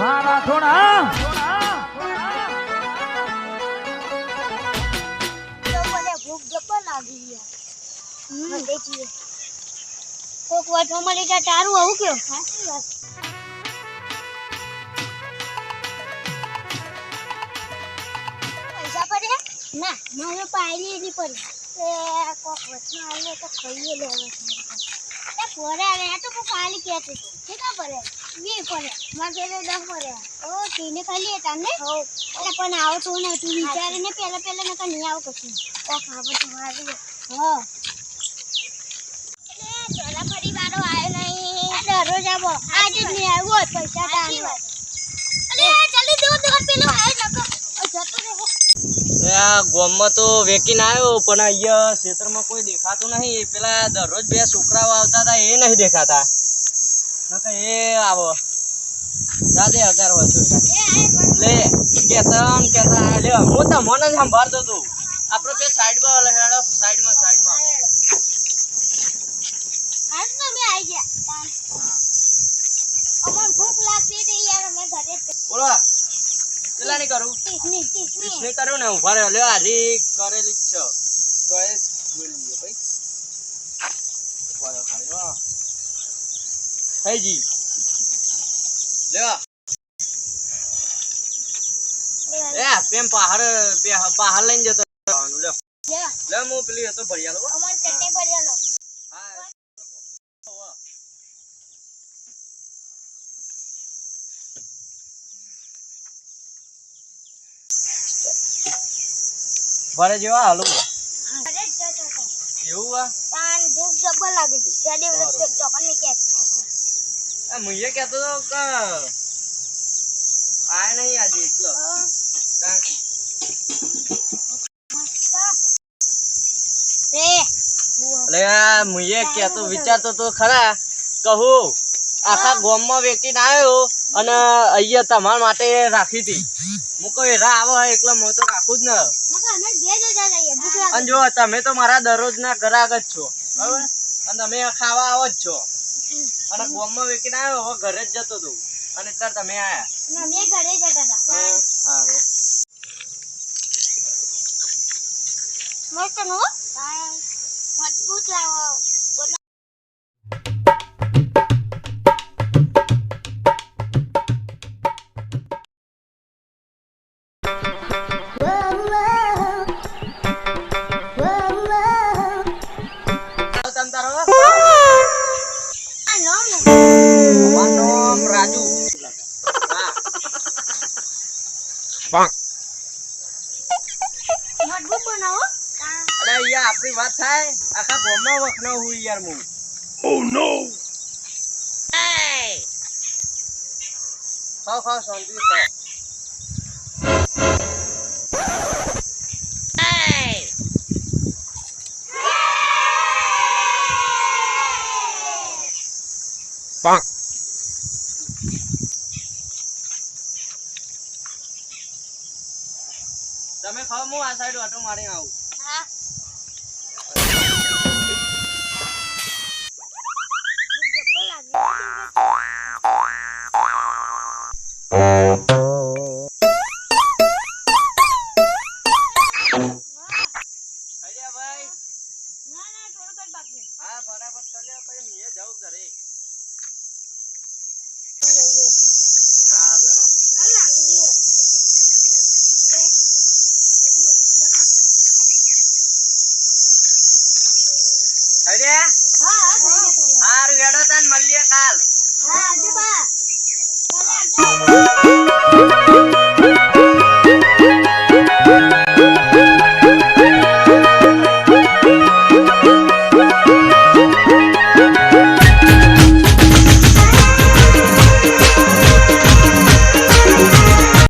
હા રાઠોડા તો મને ભૂખ જબર લાગી યાર મને જોઈએ કોક વાટો મળી જાય તારું આવું કયો સાચી વાત પૈસા પડ્યા ના મારે પાયલી ની પડી એ કોક વચમાં આવીને તો ખાઈએ લેવા એ પોરે આવે આ તો કોક ખાલી કહેતો હતો કેટલા પડે 20 પડે મારે તો 10 પડે ઓ તીને ખાલી હતા ને હો એટલે પણ આવો તો ને તું વિચારીને પહેલા નકા નહીં આવો પછી કોક આવો તો મારી હો ચોલા ફરી વાળો આવ્યો નહીં દરરોજ આવો આજે જ નહીં આવ્યો પૈસા તારી વાત અલે જલ્દી દો પેલો આય નકો જતો રહો આ ગામમાં તો વેકીને આવ્યો પણ અહીંયા ક્ષેત્રમાં કોઈ દેખાતું નહીં પેલા દરરોજ બે છોકરાઓ આવતા હતા એ નહીં દેખાતા નકર એ આવો દાદે અગાર હોય તો લે કેતા લે હું તો મને જ સંભાળતો તું આપણે બે સાઈડમાં હેડો સાઈડમાં આજ તો મે આવી ગયા અમન ભૂખ લાગતી હતી યાર અમે ઘરે બોલો કેટલા ની કરું ને કરું ને ઉભા રહ્યો લે હારી કરેલી જ છે તો એ જોઈ લઈએ ભાઈ બોલો ખાયો થઈ જી લેવા એ પેમ પહાડ લઈને જતો લે લે હું પેલી હતો ભરિયાલો અમન ચટણી ભરિયાલો હા ભરે જેવા હાલો ઘરે જ જતો હતો એવું આ પાન ભૂખ જબર લાગી હતી જાડે વરસ પેટ ચોકન ની કે મુએ કહેતો તો કે આય નહીં આજે એટલો રે અલે મુએ કહેતો વિચારતો તો ખરા કહું આખા ગામમાં વેકીને આવ્યો અને અહીંયા તમારા માટે રાખી હતી હું કોઈ રા આવો એટલે હું તો રાખું જ ને નકા અમે બે જજા જઈએ ભૂખ લાગે અને જો તમે તો મારા દરરોજના ગ્રાહક જ છો બરાબર અને તમે ખાવા આવો જ છો અને ગામમાં વેકીને આવ્યો હવે ઘરે જ જતો તું અને અત્યારે તમે આયા ના મે ઘરે જતા હતા હા મસ્ત નો મજબૂત લાવો રાજુ મજબૂત બનાવો અરે યાર આપણી વાત થાય આખા ગામમાં વખનો હું યાર હું ઓ નો ખાઓ શાંતિ ખાઓ તમે ખાઓ હું આ સાઈડ ઓટો મારી આવું હા હા બરાબર ચાલ્યા પછી મેં જાઉં ઘરે હા બેનો હારું હેડો તને મળીએ કાલ હા